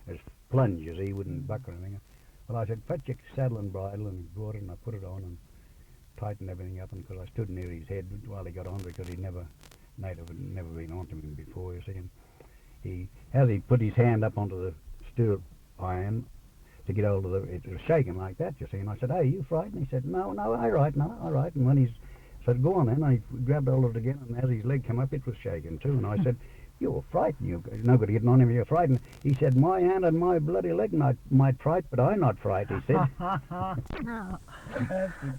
is plunge, you see, he wouldn't buck or anything. Well, I said, fetch your saddle and bridle, and he brought it, and I put it on and tightened everything up, and because I stood near his head while he got on, because native had never been on to him before, you see, and as he put his hand up onto the stirrup iron to get hold of it was shaking like that, you see, and I said, hey, you frightened? He said, no, all right, and when I said, go on then, I grabbed hold of it again, and as his leg came up, it was shaking too, and I said, you're frightened, no good getting on him, you're frightened. He said, my hand and my bloody leg might fright, but I'm not fright, he said.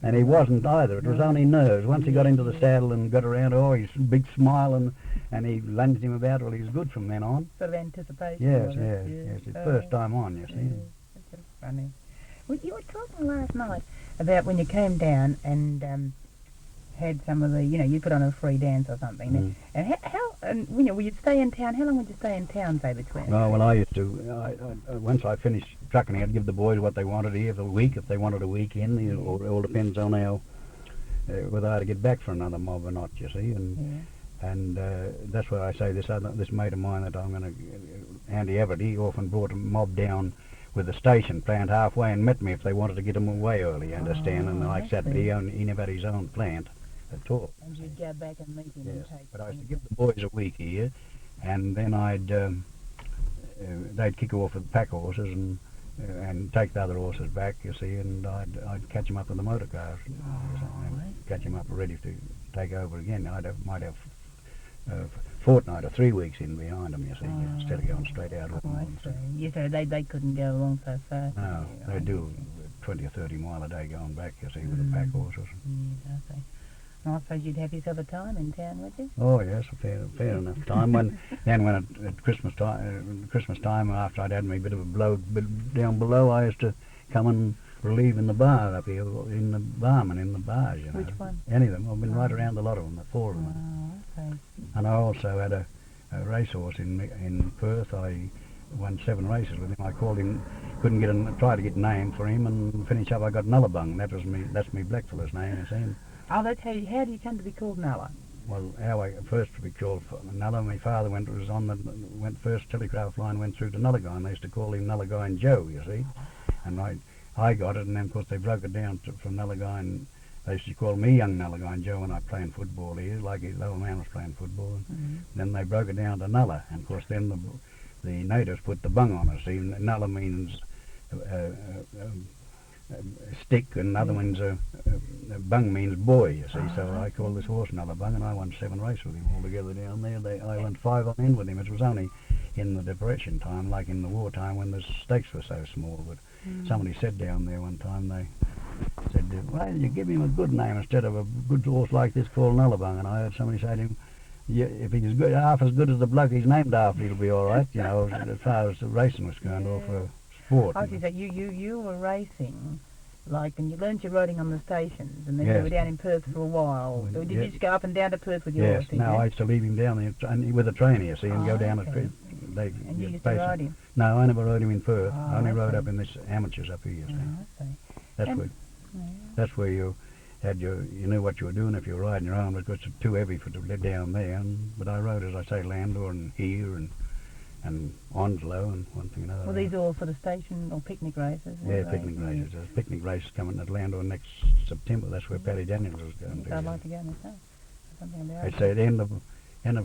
And he wasn't either, it was only nerves. Once he got into the saddle and got around, his big smile, and he lunged him about, well, he was good from then on. Sort of anticipation. Yes, his first time on, you see. That's funny. Well, you were talking last night about when you came down and had some of the, you put on a free dance or something. And when you'd stay in town, how long would you stay in town, say, between? Oh, well, I used to, once I finished trucking, I'd give the boys what they wanted here for a week, if they wanted a week in, it all depends on how, whether I had to get back for another mob or not, you see, and that's why I say this mate of mine that I'm going to, Andy Everett, he often brought a mob down with the station plant halfway and met me if they wanted to get him away early, you understand, and like Saturday, he never had his own plant at all. And you'd go back and meet him and take. But I used to give the boys a week here, and then they'd kick off with pack horses and take the other horses back, you see, and I'd catch them up in the motor cars, and catch them up ready to take over again. Might have a fortnight or 3 weeks in behind them, you see, instead of going straight out with them. You said they couldn't go along so fast. No, they do 20 or 30 mile a day going back, you see, with the pack horses. Okay. I suppose you'd have yourself a time in town, would you? Oh yes, a fair enough time. When at Christmas time, after I'd had me a bit of a blow down below, I used to come and relieving the bar up here, in the barman, in the bars, you know. Which one? Any of them. I've been right around a lot of them, the 4 of them. Oh, okay. And I also had a racehorse in Perth. I won 7 races with him. I called him, couldn't get tried to get a name for him, and finish up I got Nulla. That's me blackfellas name, you see. Oh, that's how do you come to be called Nulla? Well, how I first to be called Nulla, my father went first telegraph line went through to Nullagoin. They used to call him Nullagoin Joe, you see. And I got it, and then of course they broke it down from Nullagoin. They used to call me young Nullagoin Joe when I was playing football here, like his little man was playing football. Then they broke it down to Nulla, and of course then the natives put the bung on us. See, Nulla means stick, and the other one's bung means boy, you see. So I called this horse Nulla Bung, and I won 7 races with him altogether down there. I went 5 on end with him. It was only in the Depression time, like in the wartime when the stakes were so small. But somebody said down there one time, they said, why did you give him a good name instead of a good horse like this called Nulla Bung? And I heard somebody say to him, yeah, if he's good, half as good as the bloke he's named after, he'll be all right, you know, as far as the racing was concerned, or for sport. I see that you were racing, like, and you learned your riding on the stations, and then you were down in Perth for a while. Did you just go up and down to Perth with your horse? Yes, no, I used to leave him down there with a trainer, you see, and go down okay. And you used to ride him? No, I never rode him in Perth. I only rode up in this amateurs up here, you see. I see. That's where you had you knew what you were doing if you were riding your own, because it's too heavy to live down there. But I rode, as I say, Landor and here and Onslow and one thing another. Well, these are all sort of station or picnic races? Yeah, picnic races. There's picnic races coming at Landor next September. That's where Paddy Daniels was going to. I'd like to go myself. Something about I'd say the end of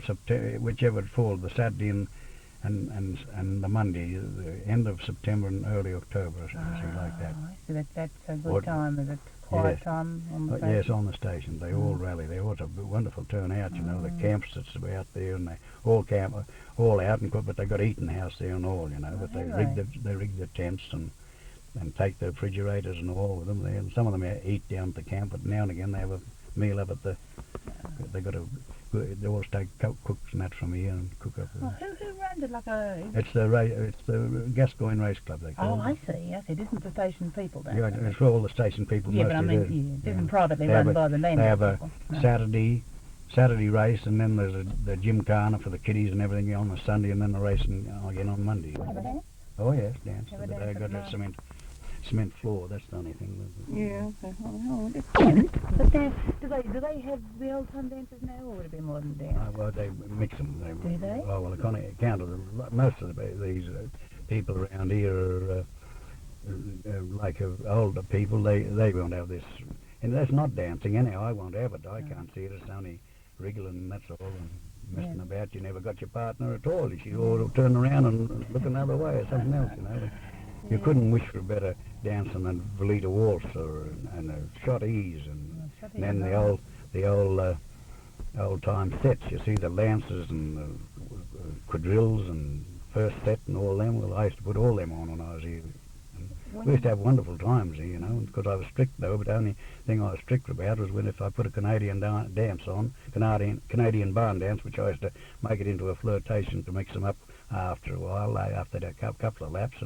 September, whichever it falls, the Saturday and the Monday, the end of September and early October, or something like that. So that's a good time, is it? Quiet time on the station? Yes, on the station. They all rally. They all have a wonderful turnout, you know, the camps that's out there, and they all camp, all out, but they got eating house there and all, you know, but they rig the tents and take the refrigerators and all with them there, and some of them eat down at the camp, but now and again they have a meal up at they they all take cooks and that from here and cook up. Who runs it? Like a? It's the Gascoigne Race Club, they call it. I see. It isn't the station people, don't Yeah, it's for all the station people. Yeah, but I mean, it isn't privately run by the men. They have a Saturday race, and then there's the gymkhana for the kiddies and everything on the Sunday, and then the racing again on Monday. Oh yes, dance. But they got that cement floor. That's the only thing. Yeah. Okay. But now, do they have the old time dances now, or would it be modern dance? Well, they mix them. Do they? Oh well, I can't count most of these people around here are like older people. They won't have this, and that's not dancing anyhow. I won't have it. I can't see it. It's only wriggling. That's all. And messing about. You never got your partner at all. She's all turn around and look another way or something else. You know. You couldn't wish for a better dancing than Velita Waltz and Shotties and then the old time sets. You see the lances and the quadrilles and first set and all them. Well, I used to put all them on when I was here. We used to have wonderful times here, you know, because I was strict though, but the only thing I was strict about was when if I put a Canadian dance on, Canadian barn dance, which I used to make it into a flirtation to mix them up after a while, after a couple of laps.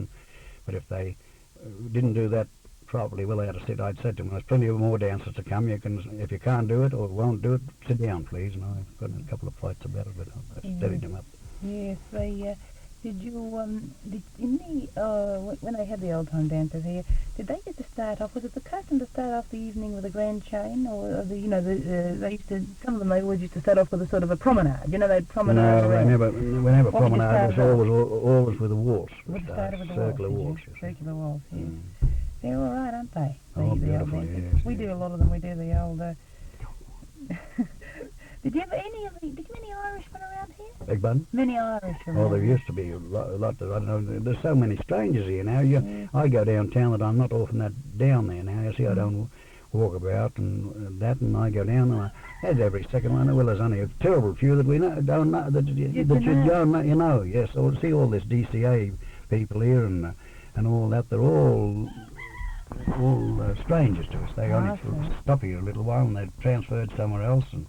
But if they didn't do that properly, well, I'd said to them, there's plenty of more dancers to come. If you can't do it or won't do it, sit down, please. And I've got a couple of fights about it, but I steadied them up. Yes, did you, when they had the old time dancers here, did they get to start off, was it the custom to start off the evening with a grand chain, or they used to, some of them, they always used to start off with a sort of a promenade, they'd promenade around? No, whenever promenade was always with a waltz. Started with a circular waltz. Circular waltz, yes. They're all right, aren't they? Oh, beautiful, yes. We do a lot of them, we do the old, Did you have any Irishmen around here? Beg pardon? Many Irishmen. Oh, there used to be a lot. I don't know. There's so many strangers here now. I go downtown that I'm not often that down there now. You see, I don't walk about and I go down and I had every second one. Well, there's only a terrible few that we don't know that you don't know. Yes, or see all this DCA people here and all that. They're all strangers to us. They only stop here a little while and they're transferred somewhere else and.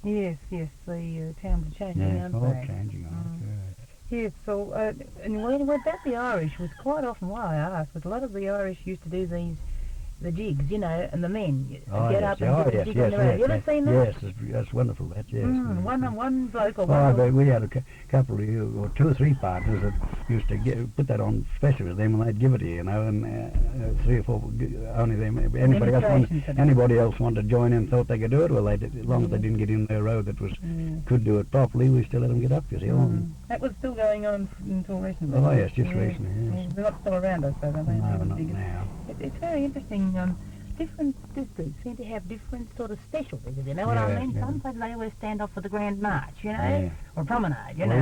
Yes, the towns are changing, aren't all they? changing, Yes, so, and when about the Irish was quite often why I asked, was a lot of the Irish used to do the jigs, you know, and the men get up and do the jig on the road. Have you ever seen that? Yes, that's wonderful, that, yes. One bloke or one... we had a couple of, or 2 or 3 partners that used to put that on special with them, and they'd give it to you, you know, and 3 or 4, only them, anybody else wanted to join in and thought they could do it, well, they did, as long as they didn't get in their road that could do it properly, we still let them get up, you see. That was still going on until recently. Oh, yes, just recently, yes. They're not still around, I suppose, are they? No, not now. It's very interesting. Different districts seem to have different sort of specialties, you know what I mean? Yeah. Some places they always stand off for the Grand March, you know, or promenade, you know.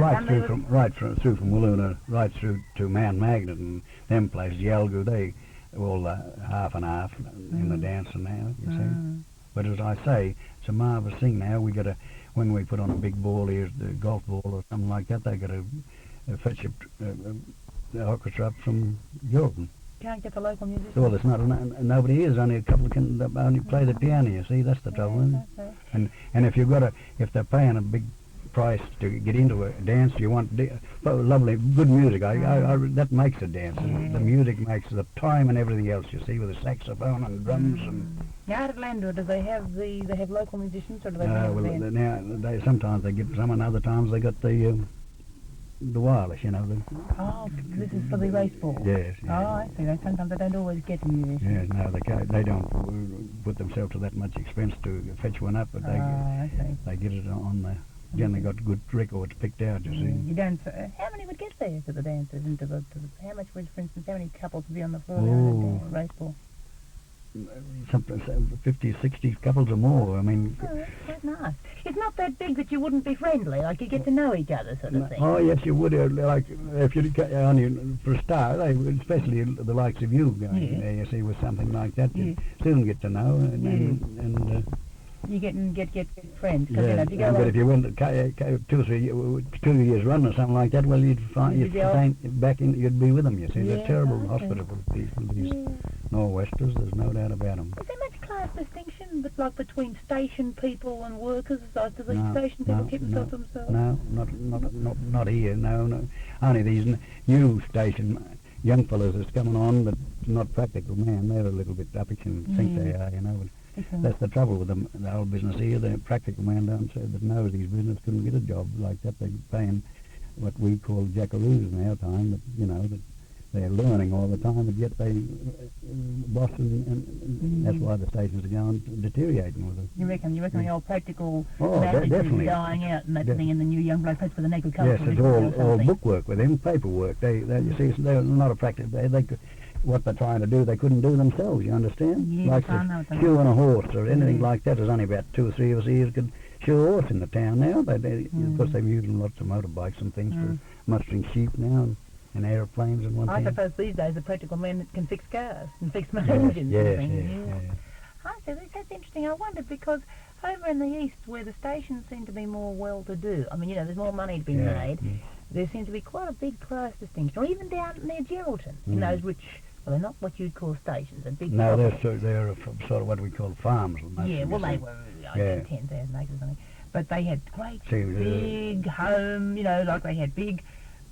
Right through from Wooloona, right through to Mount Magnet and them places, Yalgoo, they all half and half in the dancing now, you see. But as I say, it's a marvellous thing now. We got when we put on a big ball here, the golf ball or something like that, they got to fetch the orchestra up from Jordan. Can't get the local musicians? Well, there's nobody is. Only a couple can only play the piano. You see, that's the trouble. Okay. And if they're paying a big price to get into a dance, you want lovely, good music. That makes a dance. Yeah. The music makes the time and everything else. You see, with the saxophone and drums and. Now at Landor, do they have local musicians or do they? Now sometimes they get some, and other times they got the wireless, you know. This is for the race ball. Yes. Oh, I see. Sometimes they don't always get musicians. Yes, no, they don't put themselves to that much expense to fetch one up, but they get it on the. Generally got good records picked out, you see. You don't. How many would get there to the dances and to the how much would, for instance, how many couples would be on the floor on the race ball? Something 50, 60 couples or more. I mean, that's quite nice. It's not that big that you wouldn't be friendly, like you get to know each other, sort of thing. Oh yes, you would. Like if you only for a start, especially the likes of you going there, you see, with something like that, you soon get to know and you get friends. Yeah, you know, but if you went 2 years run or something like that, well, you'd you'd be with them. You see, they're terrible hospitable people. These Nor'westers, there's no doubt about them. Is there much class distinction, like between station people and workers? Do the station people keep themselves to themselves? No, not here. No. Only these new station young fellows that's coming on, but not practical man. They're a little bit uppish and think they are, you know. But that's the trouble with the whole business here. The practical man down there that knows his business couldn't get a job like that. They're paying what we call jackaroos in our time, but you know that they're learning all the time, but yet they Boston, and that's why the stations are going deteriorating with it. You reckon the old practical is dying out and that thing, and the new young blokes for the naked colour? Yes, it's all bookwork with them, paperwork. You see, they're not a practical. What they're trying to do, they couldn't do themselves, you understand? Yes, like shoeing a horse or anything like that. There's only about 2 or 3 of us here could shoe a horse in the town now. Of course, they're using lots of motorbikes and things for mustering sheep now and aeroplanes and one thing. I suppose these days the practical men can fix cars and fix engines and things. I see, that's interesting. I wondered because over in the east where the stations seem to be more well-to-do, I mean, you know, there's more money to be made, there seems to be quite a big class distinction. Or even down near Geraldton, in those which... Well, they're not what you'd call stations. They're big. No, they're sort of what we call farms. Yeah, well, they were 10,000 acres or something. But they had great big home, you know, like they had big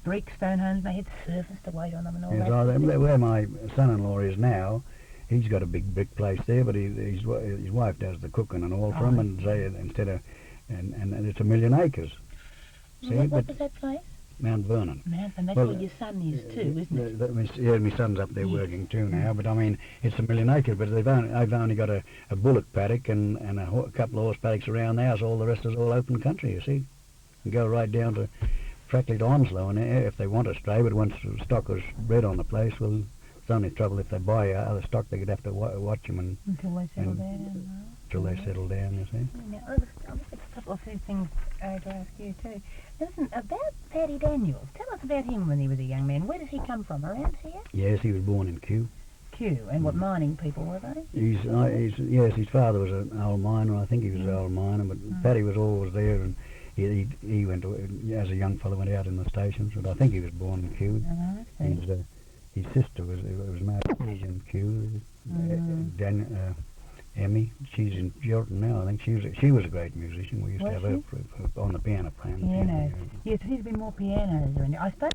brick stone homes. They had surface to wait on them and all that. Where my son-in-law is now, he's got a big brick place there, but his wife does the cooking and all for him, and and it's 1 million acres. See, what was that place? Mount Vernon. And that's where your son is too, isn't it? My son's up there working too now, but I mean, it's 1 million acres, but I've only got a bullock paddock and a couple of horse paddocks around the house. All the rest is all open country, you see. You go right down to practically to Onslow, and if they want to stray, but once the stock is bred on the place, well, it's only trouble if they buy other stock, they could have to watch them until they settle down. Until they settle down, you see. Now, I've got a couple of things to ask you too. Listen, about Paddy Daniels, tell us about him when he was a young man. Where does he come from? Around here? Yes, he was born in Kew. Kew, and what mining people were they? Yes, his father was an old miner. I think he was an old miner, but Paddy was always there, and he went to, as a young fellow, went out in the stations. But I think he was born in Kew. His sister was married in Kew. Emmy, she's in Gelton now. I think she was a great musician. We used to have her on the piano playing. Piano. Yes, there seems to be more pianos around. I suppose